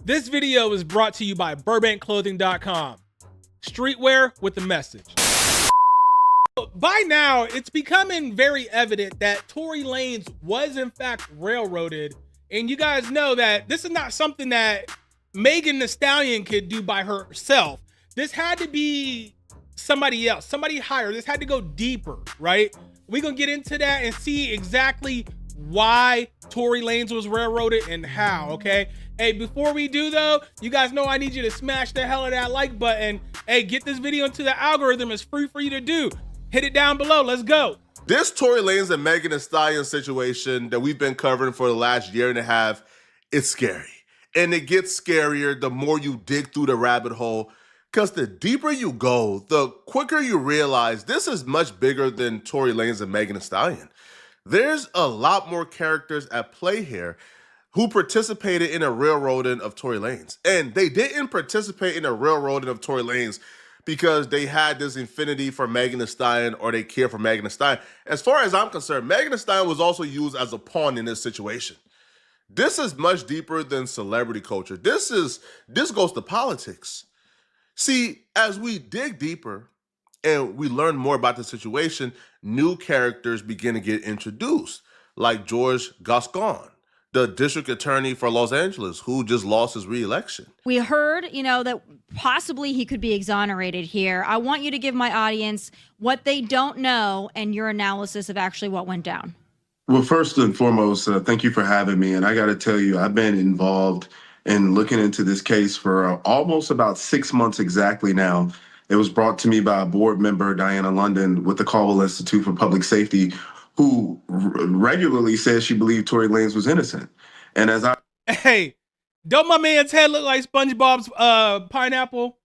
This video is brought to you by burbankclothing.com. Streetwear with a message. By now, it's becoming very evident that Tory Lanez was in fact railroaded. And you guys know that this is not something that Megan Thee Stallion could do by herself. This had to be somebody else, somebody higher. This had to go deeper, right? We're going to get into that and see exactly why Tory Lanez was railroaded and how, okay? Hey, before we do though, you guys know I need you to smash the hell out of that like button. Hey, get this video into the algorithm. It's free for you to do. Hit it down below. Let's go. This Tory Lanez and Megan Thee Stallion situation that we've been covering for the last year and a half, it's scary. And it gets scarier the more you dig through the rabbit hole, because the deeper you go, the quicker you realize this is much bigger than Tory Lanez and Megan Thee Stallion. There's a lot more characters at play here who participated in a railroading of Tory Lanez. And they didn't participate in a railroading of Tory Lanez because they had this infinity for Megan Thee Stallion or they care for Megan Thee Stallion. As far as I'm concerned, Megan Thee Stallion was also used as a pawn in this situation. This is much deeper than celebrity culture. This goes to politics. See, as we dig deeper and we learn more about the situation, new characters begin to get introduced, like George Gascon, the district attorney for Los Angeles, who just lost his re-election. We heard, that possibly he could be exonerated here. I want you to give my audience what they don't know and your analysis of actually what went down. Well, first and foremost, thank you for having me. And I got to tell you, I've been involved in looking into this case for almost about 6 months exactly now. It was brought to me by a board member, Diana London, with the Caldwell Institute for Public Safety, who regularly says she believed Tory Lanez was innocent. And as I... Hey, don't my man's head look like SpongeBob's pineapple?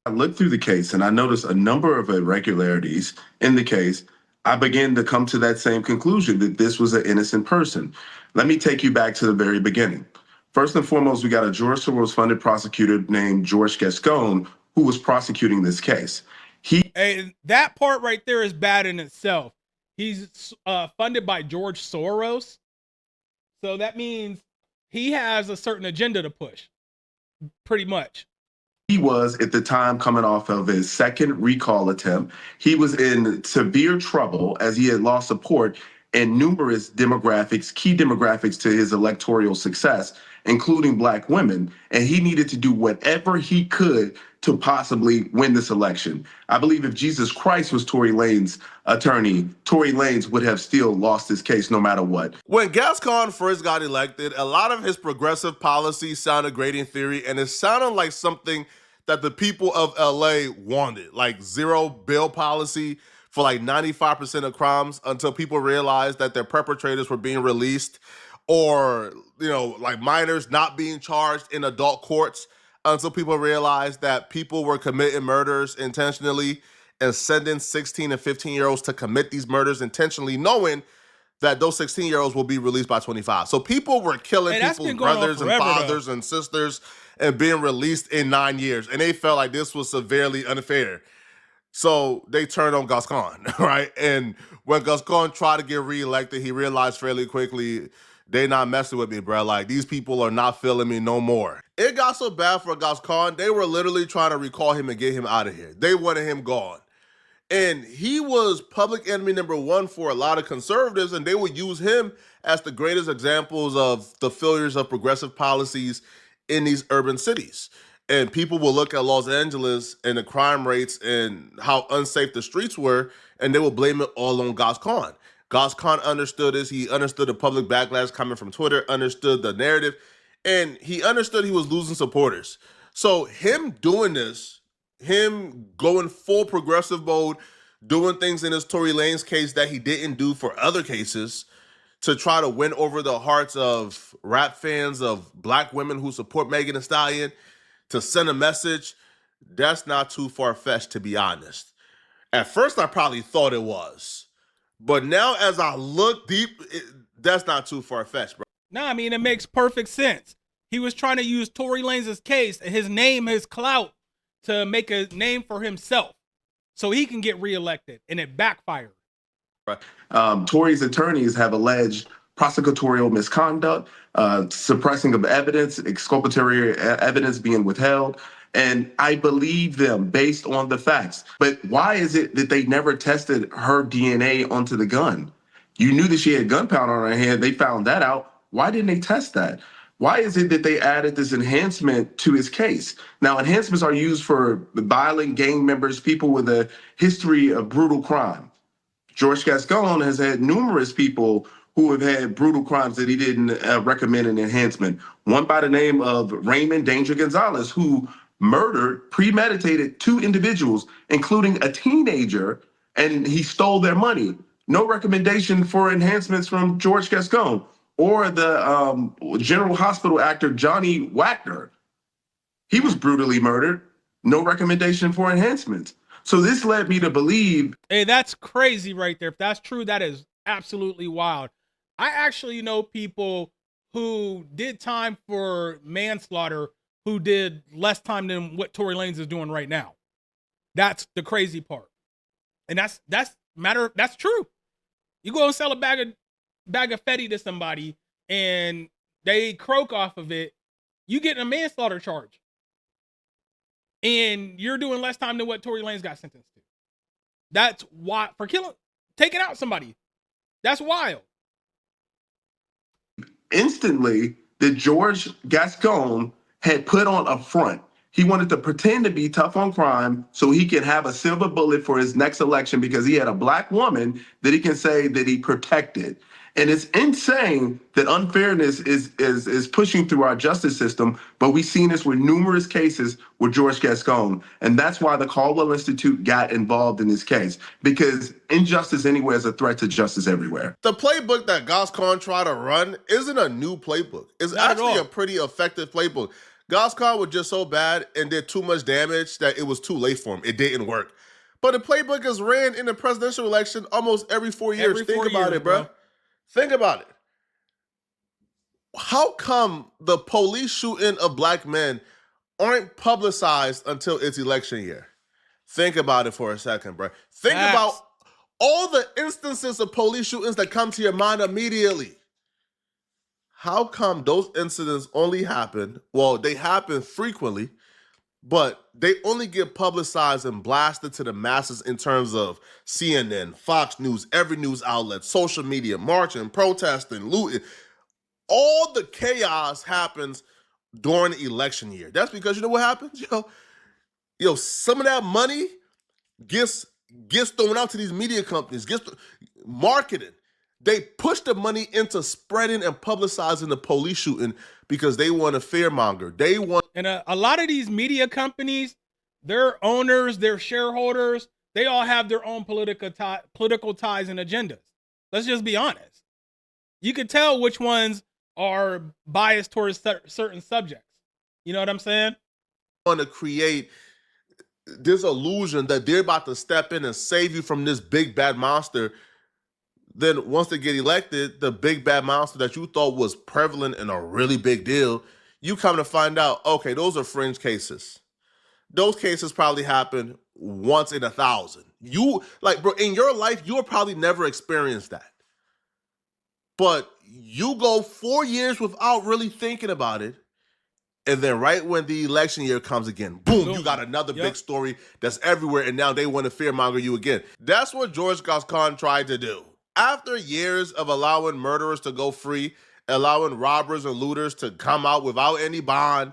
I looked through the case and I noticed a number of irregularities in the case. I began to come to that same conclusion that this was an innocent person. Let me take you back to the very beginning. First and foremost, we got a George Soros-funded prosecutor named George Gascon who was prosecuting this case. Hey, that part right there is bad in itself. He's funded by George Soros. So that means he has a certain agenda to push, pretty much. He was, at the time, coming off of his second recall attempt. He was in severe trouble as he had lost support in numerous demographics, key demographics to his electoral success, including Black women. And he needed to do whatever he could to possibly win this election. I believe if Jesus Christ was Tory Lanez's attorney, Tory Lanez would have still lost this case no matter what. When Gascon first got elected, a lot of his progressive policies sounded great in theory, and it sounded like something that the people of LA wanted, like zero bail policy for like 95% of crimes until people realized that their perpetrators were being released, or, like minors not being charged in adult courts until people realized that people were committing murders intentionally and sending 16 and 15-year-olds to commit these murders intentionally, knowing that those 16-year-olds will be released by 25. So people were killing people's brothers and fathers and sisters and being released in 9 years. And they felt like this was severely unfair. So they turned on Gascon, right? And when Gascon tried to get reelected, he realized fairly quickly, they not messing with me, bro. Like, these people are not feeling me no more. It got so bad for Gascon, they were literally trying to recall him and get him out of here. They wanted him gone. And he was public enemy number one for a lot of conservatives, and they would use him as the greatest examples of the failures of progressive policies in these urban cities. And people will look at Los Angeles and the crime rates and how unsafe the streets were, and they will blame it all on Gascon. Gascon understood this. He understood the public backlash coming from Twitter, understood the narrative, and he understood he was losing supporters. So him doing this, him going full progressive mode, doing things in his Tory Lanez case that he didn't do for other cases to try to win over the hearts of rap fans, of Black women who support Megan Thee Stallion, to send a message, that's not too far-fetched, to be honest. At first, I probably thought it was. But now as I look deep, that's not too far-fetched, bro. Nah, I mean, it makes perfect sense. He was trying to use Tory Lanez's case, his name, his clout, to make a name for himself so he can get reelected, and it backfired. bro. Tory's attorneys have alleged prosecutorial misconduct, suppressing of evidence, exculpatory evidence being withheld. And I believe them based on the facts. But why is it that they never tested her DNA onto the gun? You knew that she had gunpowder on her hand. They found that out. Why didn't they test that? Why is it that they added this enhancement to his case? Now, enhancements are used for violent gang members, people with a history of brutal crime. George Gascon has had numerous people who have had brutal crimes that he didn't recommend an enhancement. One by the name of Raymond Danger Gonzalez, who murdered, premeditated 2 individuals, including a teenager, and he stole their money. No recommendation for enhancements from George Gascon. Or the General Hospital actor Johnny Wagner. He was brutally murdered. No recommendation for enhancements. So this led me to believe. Hey, that's crazy right there. If that's true, that is absolutely wild. I actually know people who did time for manslaughter who did less time than what Tory Lanez is doing right now. That's the crazy part. And that's true. You go and sell a bag of Fetty to somebody and they croak off of it, you get a manslaughter charge. And you're doing less time than what Tory Lanez got sentenced to. That's why, for taking out somebody. That's wild. Instantly, that George Gascon had put on a front. He wanted to pretend to be tough on crime so he can have a silver bullet for his next election because he had a black woman that he can say that he protected. And it's insane that unfairness is pushing through our justice system, but we've seen this with numerous cases with George Gascon. And that's why the Caldwell Institute got involved in this case, because injustice anywhere is a threat to justice everywhere. The playbook that Gascon tried to run isn't a new playbook. It's actually a pretty effective playbook. Gascon was just so bad and did too much damage that it was too late for him. It didn't work. But the playbook is ran in the presidential election almost every 4 years. Think about it, bro. Think about it. How come the police shooting of black men aren't publicized until it's election year? Think about it for a second, bro. Think about all the instances of police shootings that come to your mind immediately. How come those incidents only happen? Well, they happen frequently, but they only get publicized and blasted to the masses in terms of CNN, Fox News, every news outlet, social media, marching, protesting, looting. All the chaos happens during the election year. That's because you know what happens? Yo, some of that money gets thrown out to these media companies, gets marketed. They push the money into spreading and publicizing the police shooting because they want to fearmonger. And a lot of these media companies, their owners, their shareholders, they all have their own political ties and agendas. Let's just be honest. You could tell which ones are biased towards certain subjects. You know what I'm saying? Want to create this illusion that they're about to step in and save you from this big bad monster. Then once they get elected, the big bad monster that you thought was prevalent and a really big deal, you come to find out, okay, those are fringe cases. Those cases probably happen once in 1,000. Bro, in your life, you'll probably never experience that. But you go 4 years without really thinking about it. And then right when the election year comes again, boom, you got another big story that's everywhere. And now they want to fearmonger you again. That's what George Gascon tried to do. After years of allowing murderers to go free, allowing robbers and looters to come out without any bond,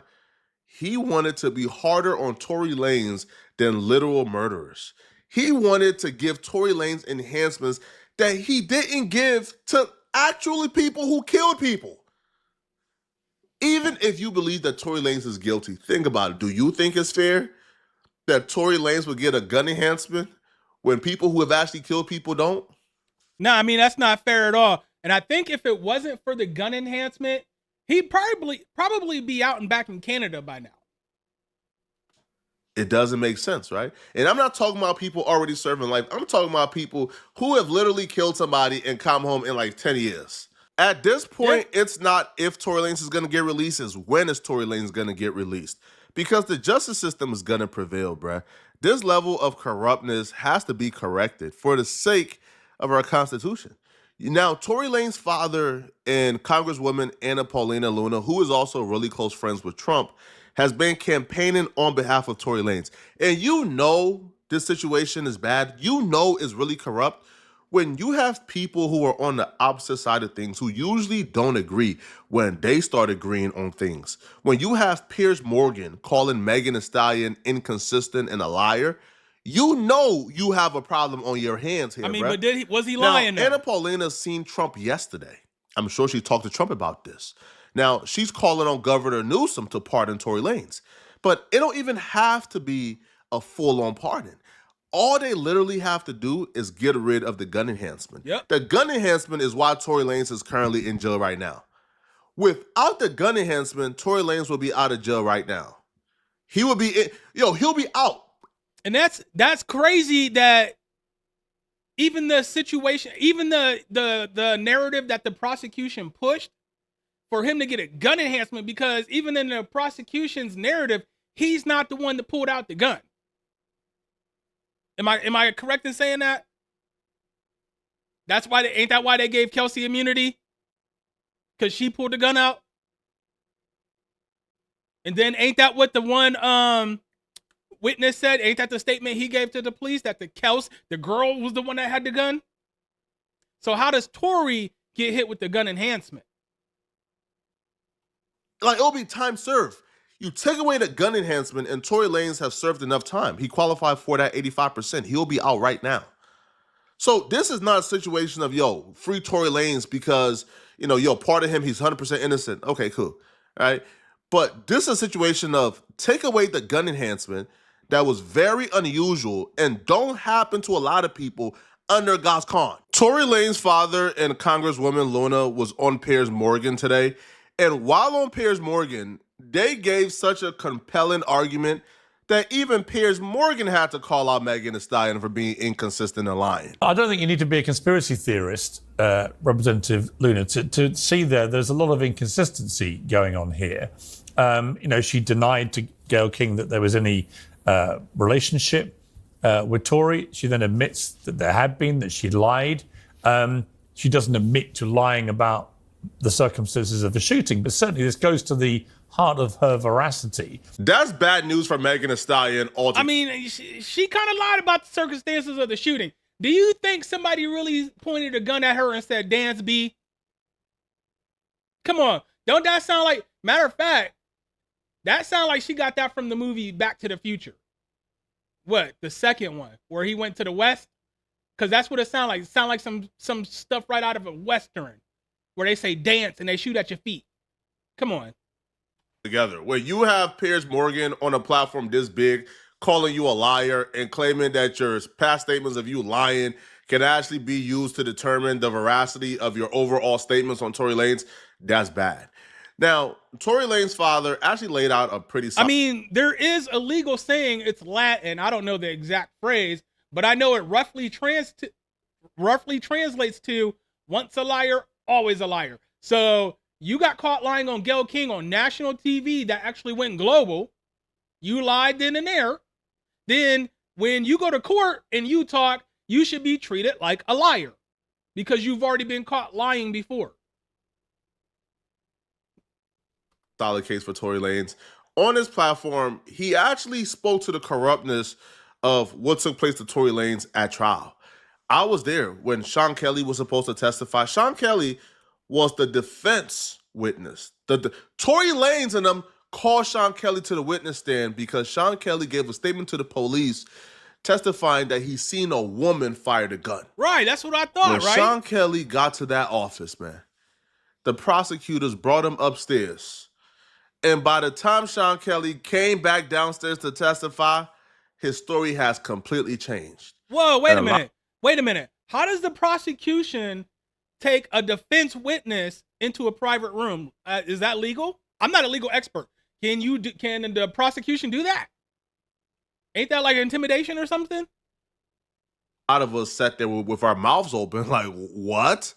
he wanted to be harder on Tory Lanez than literal murderers. He wanted to give Tory Lanez enhancements that he didn't give to actually people who killed people. Even if you believe that Tory Lanez is guilty, think about it. Do you think it's fair that Tory Lanez would get a gun enhancement when people who have actually killed people don't? No, I mean, that's not fair at all. And I think if it wasn't for the gun enhancement, he'd probably be out and back in Canada by now. It doesn't make sense, right? And I'm not talking about people already serving life. I'm talking about people who have literally killed somebody and come home in like 10 years. At this point, It's not if Tory Lanez is going to get released, it's when is Tory Lanez going to get released. Because the justice system is going to prevail, bruh. This level of corruptness has to be corrected for the sake of our Constitution. Now, Tory Lanez's father and Congresswoman Anna Paulina Luna, who is also really close friends with Trump, has been campaigning on behalf of Tory Lanez. And you know this situation is bad. You know it's really corrupt when you have people who are on the opposite side of things who usually don't agree when they start agreeing on things. When you have Piers Morgan calling Megan Thee Stallion inconsistent and a liar, you know you have a problem on your hands here. I mean, bruh. but was he lying Now, though? Anna Paulina seen Trump yesterday. I'm sure she talked to Trump about this. Now, she's calling on Governor Newsom to pardon Tory Lanez. But it don't even have to be a full-on pardon. All they literally have to do is get rid of the gun enhancement. Yep. The gun enhancement is why Tory Lanez is currently in jail right now. Without the gun enhancement, Tory Lanez will be out of jail right now. He will be he'll be out. And that's crazy that even the situation, even the narrative that the prosecution pushed for him to get a gun enhancement, because even in the prosecution's narrative, he's not the one that pulled out the gun. Am I correct in saying that? That's why ain't that why they gave Kelsey immunity? Because she pulled the gun out. And then ain't that what the one witness said? Ain't that the statement he gave to the police that the girl was the one that had the gun? So how does Tory get hit with the gun enhancement? Like, it'll be time served. You take away the gun enhancement, and Tory Lanez has served enough time. He qualified for that 85%. He'll be out right now. So this is not a situation of, free Tory Lanez because, pardon him, he's 100% innocent. Okay, cool. All right. But this is a situation of take away the gun enhancement that was very unusual and don't happen to a lot of people under God's con. Tory Lanez's father and Congresswoman Luna was on Piers Morgan today. And while on Piers Morgan, they gave such a compelling argument that even Piers Morgan had to call out Megan Thee Stallion for being inconsistent and lying. I don't think you need to be a conspiracy theorist, Representative Luna, to see there's a lot of inconsistency going on here. She denied to Gayle King that there was any relationship with Tory. She then admits that there had been, that she lied. She doesn't admit to lying about the circumstances of the shooting, but certainly this goes to the heart of her veracity. That's bad news for Megan Thee Stallion altogether. I mean, she kind of lied about the circumstances of the shooting. Do you think somebody really pointed a gun at her and said, "Dance B"? Come on. Don't that sound like, matter of fact, that sound like she got that from the movie Back to the Future. What? The second one, where he went to the West? Because that's what it sound like. It sound like some stuff right out of a Western, where they say dance and they shoot at your feet. Come on. Together, where you have Piers Morgan on a platform this big calling you a liar and claiming that your past statements of you lying can actually be used to determine the veracity of your overall statements on Tory Lanez, that's bad. Now, Tory Lanez's father actually laid out a pretty I mean, there is a legal saying, it's Latin, I don't know the exact phrase, but I know it roughly translates to once a liar, always a liar. So you got caught lying on Gayle King on national TV that actually went global. You lied then and there. Then when you go to court and you talk, you should be treated like a liar because you've already been caught lying before. Solid case for Tory Lanez. On his platform, he actually spoke to the corruptness of what took place to Tory Lanez at trial. I was there when Sean Kelly was supposed to testify. Sean Kelly was the defense witness. Tory Lanez and them called Sean Kelly to the witness stand because Sean Kelly gave a statement to the police testifying that he seen a woman fire the gun. Right, that's what I thought, when right? Sean Kelly got to that office, man, the prosecutors brought him upstairs. And by the time Sean Kelly came back downstairs to testify, his story has completely changed. Whoa, wait a minute. How does the prosecution take a defense witness into a private room? Is that legal? I'm not a legal expert. Can the prosecution do that? Ain't that like intimidation or something? A lot of us sat there with our mouths open like, what?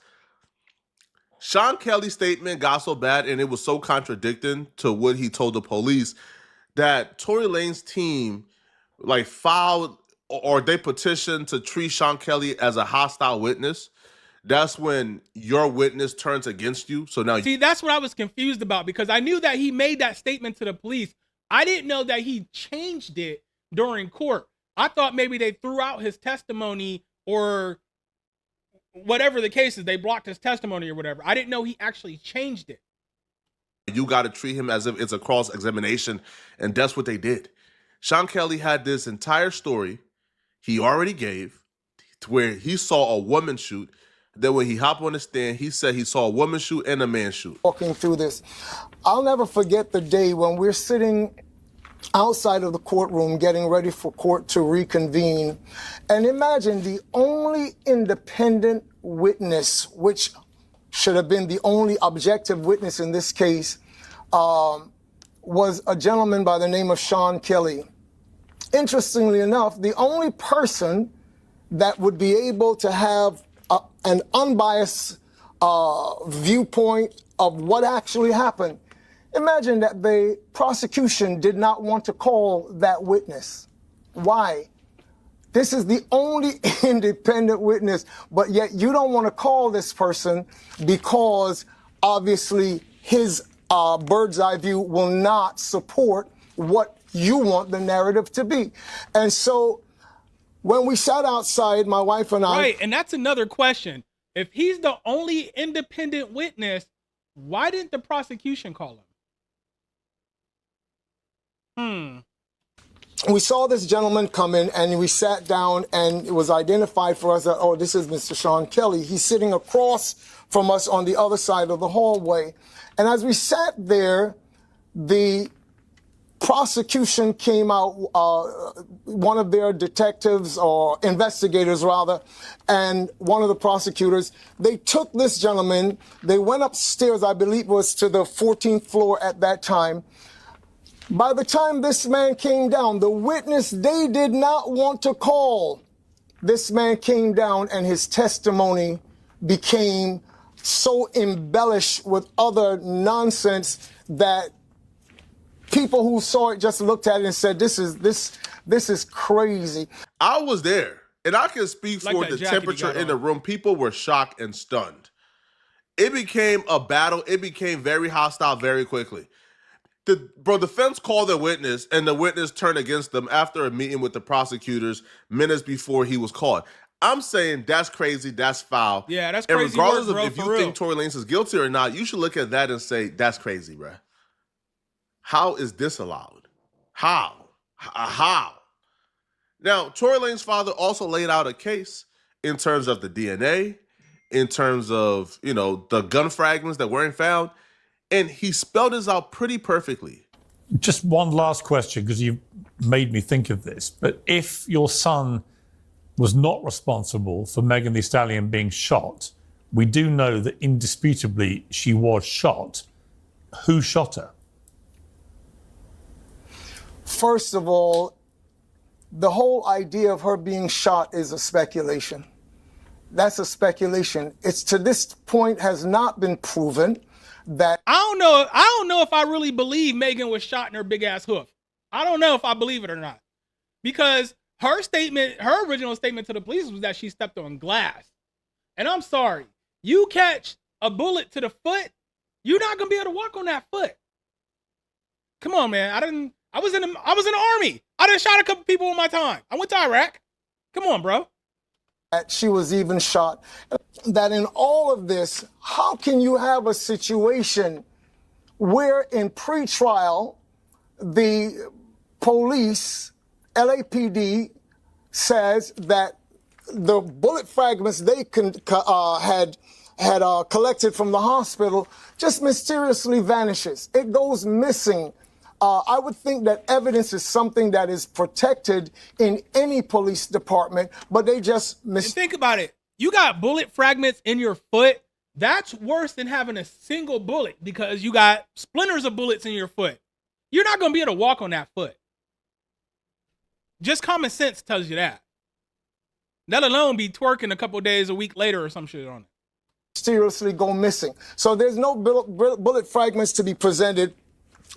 Sean Kelly's statement got so bad and it was so contradicting to what he told the police that Tory Lanez's team filed or they petition to treat Sean Kelly as a hostile witness, that's when your witness turns against you. So now, see, that's what I was confused about, because I knew that he made that statement to the police. I didn't know that he changed it during court. I thought maybe they threw out his testimony, or whatever the case is, they blocked his testimony or whatever. I didn't know he actually changed it. you got to treat him as if it's a cross-examination, and that's what they did. Sean Kelly had this entire story he already gave, to where he saw a woman shoot. Then when he hopped on the stand, he said he saw a woman shoot and a man shoot. Walking through this, I'll never forget the day when we're sitting outside of the courtroom getting ready for court to reconvene. And imagine the only independent witness, which should have been the only objective witness in this case, was a gentleman by the name of Sean Kelly. Interestingly enough, the only person that would be able to have an unbiased viewpoint of what actually happened. Imagine that the prosecution did not want to call that witness. Why? This is the only independent witness, but yet you don't want to call this person because obviously his bird's eye view will not support what you want the narrative to be. And so when we sat outside, my wife and I... Right, and that's another question. If he's the only independent witness, why didn't the prosecution call him? We saw this gentleman come in and we sat down, and it was identified for us that, oh, this is Mr. Sean Kelly. He's sitting across from us on the other side of the hallway. And as we sat there, the prosecution came out, one of their detectives or investigators rather, and one of the prosecutors, they took this gentleman, they went upstairs, I believe it was to the 14th floor at that time. By the time this man came down, the witness they did not want to call, this man came down and his testimony became so embellished with other nonsense that people who saw it just looked at it and said, this is crazy. I was there, and I can speak Like for that the jacket you temperature got in the on. room. People were shocked and stunned. It became a battle. It became very hostile very quickly. The defense called a witness, and the witness turned against them after a meeting with the prosecutors minutes before he was called. I'm saying that's crazy, that's foul. Yeah, that's and crazy regardless work, bro, of if for you real. think Tory Lanez is guilty or not, you should look at that and say, that's crazy, bruh. How is this allowed? How? How? Now, Tory Lanez's father also laid out a case in terms of the DNA, in terms of, the gun fragments that weren't found, and he spelled this out pretty perfectly. Just one last question, because you made me think of this. But if your son was not responsible for Megan Thee Stallion being shot, we do know that indisputably she was shot. Who shot her? First of all, the whole idea of her being shot is a speculation. That's a speculation. It's to this point has not been proven that... I don't know if I really believe Megan was shot in her big ass hoof. I don't know if I believe it or not. Because her original statement to the police was that she stepped on glass. And I'm sorry, you catch a bullet to the foot, you're not gonna be able to walk on that foot. Come on, man. I was in the army. I done shot a couple people in my time. I went to Iraq. Come on, bro. That she was even shot. That in all of this, how can you have a situation where in pretrial, the police, LAPD, says that the bullet fragments they had collected from the hospital just mysteriously vanishes. It goes missing. I would think that evidence is something that is protected in any police department, but they just And think about it. You got bullet fragments in your foot. That's worse than having a single bullet, because you got splinters of bullets in your foot. You're not going to be able to walk on that foot. Just common sense tells you that. Let alone be twerking a couple days a week later or some shit on it. mysteriously go missing. So there's no bullet fragments to be presented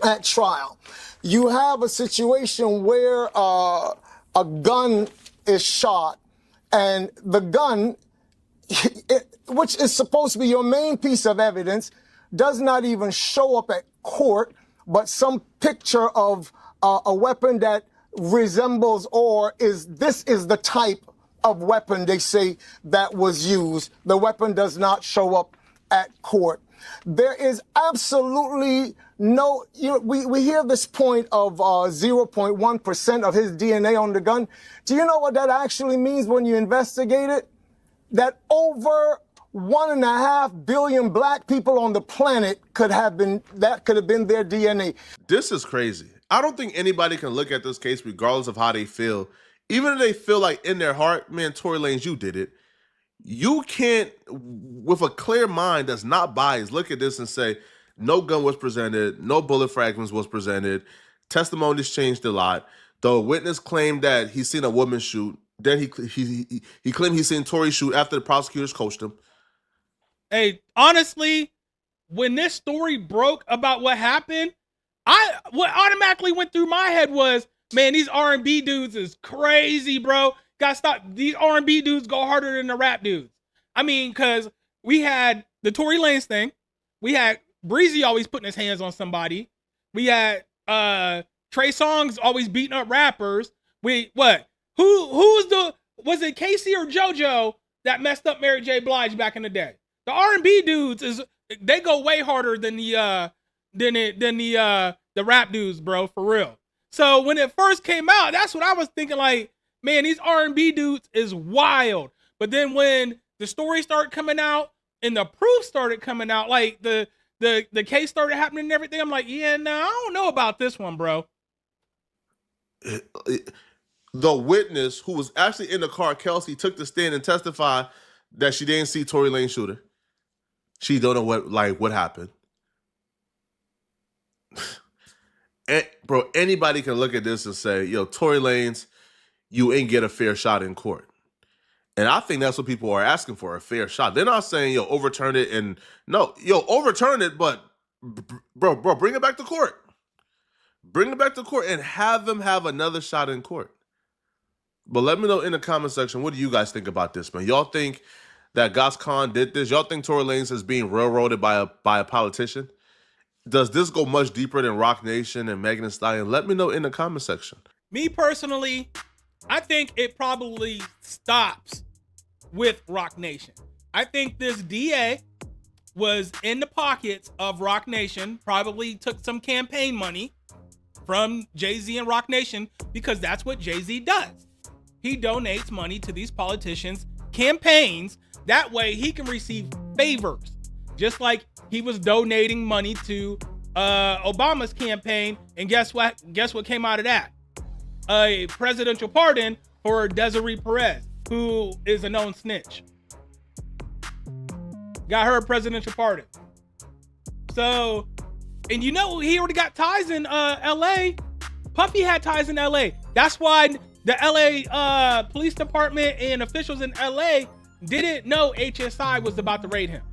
at trial. You have a situation where a gun is shot, and the gun, which is supposed to be your main piece of evidence, does not even show up at court, but some picture of a weapon that resembles this is the type of weapon they say that was used. The weapon does not show up at court. There is absolutely no, we hear this point of 0.1% of his DNA on the gun. Do you know what that actually means when you investigate it? That over 1.5 billion black people on the planet could have been their DNA. This is crazy. I don't think anybody can look at this case regardless of how they feel. Even if they feel like in their heart, man, Tory Lanez, you did it. You can't, with a clear mind that's not biased, look at this and say, no gun was presented, no bullet fragments was presented, testimonies changed a lot. The witness claimed that he seen a woman shoot. Then he claimed he seen Tory shoot after the prosecutors coached him. Hey, honestly, when this story broke about what happened, what automatically went through my head was, man, these R&B dudes is crazy, bro. Gotta stop. These R&B dudes go harder than the rap dudes. I mean, because we had the Tory Lanez thing. We had Breezy always putting his hands on somebody. We had Trey Songz always beating up rappers. Was it Casey or JoJo that messed up Mary J. Blige back in the day? The R&B dudes they go way harder than the rap dudes, bro, for real. So when it first came out, that's what I was thinking, like, man, these R&B dudes is wild. But then when the story started coming out and the proof started coming out, like the case started happening and everything, I'm like, yeah, no, I don't know about this one, bro. The witness who was actually in the car, Kelsey, took the stand and testified that she didn't see Tory Lanez shooter. She don't know what happened. Bro, anybody can look at this and say, yo, Tory Lanez, you ain't get a fair shot in court. And I think that's what people are asking for, a fair shot. They're not saying, yo, overturn it and no, yo, overturn it, but bro, bring it back to court. Bring it back to court and have them have another shot in court. But let me know in the comment section, what do you guys think about this, man? Y'all think that Gas Khan did this? Y'all think Tory Lanez is being railroaded by a politician? Does this go much deeper than Rock Nation and Megan Thee Stallion? Let me know in the comment section. Me personally, I think it probably stops with Rock Nation. I think this DA was in the pockets of Rock Nation, probably took some campaign money from Jay-Z and Rock Nation, because that's what Jay-Z does. He donates money to these politicians' campaigns. That way he can receive favors. Just like he was donating money to Obama's campaign. And guess what? Guess what came out of that? A presidential pardon for Desiree Perez, who is a known snitch. Got her a presidential pardon. So, and you know, he already got ties in LA. Puffy had ties in LA. That's why the LA police department and officials in LA didn't know HSI was about to raid him.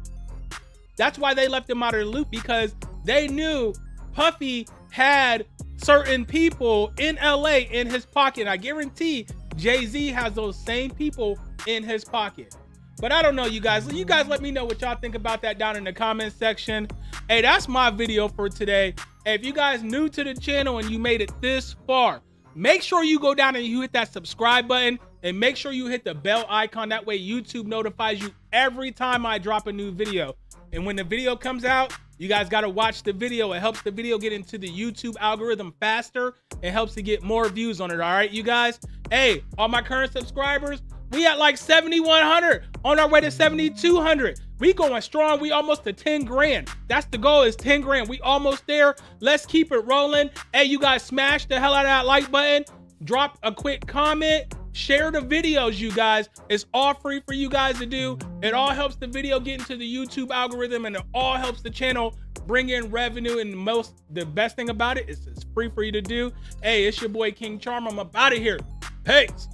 That's why they left him out of the loop, because they knew Puffy had certain people in LA in his pocket. I guarantee Jay-Z has those same people in his pocket. But I don't know, you guys. You guys let me know what y'all think about that down in the comment section. Hey, that's my video for today. Hey, if you guys new to the channel and you made it this far, make sure you go down and you hit that subscribe button, and make sure you hit the bell icon. That way YouTube notifies you every time I drop a new video. And when the video comes out, you guys got to watch the video. It helps the video get into the YouTube algorithm faster. It helps to get more views on it. All right, you guys. Hey, all my current subscribers, we at like 7,100, on our way to 7,200. We going strong. We almost to 10 grand. That's the goal, is 10 grand. We almost there. Let's keep it rolling. Hey, you guys, smash the hell out of that like button. Drop a quick comment. Share the videos, you guys. It's all free for you guys to do. It all helps the video get into the YouTube algorithm, and it all helps the channel bring in revenue. And the best thing about it is it's free for you to do. Hey, it's your boy King Charm. I'm up out of here. Peace.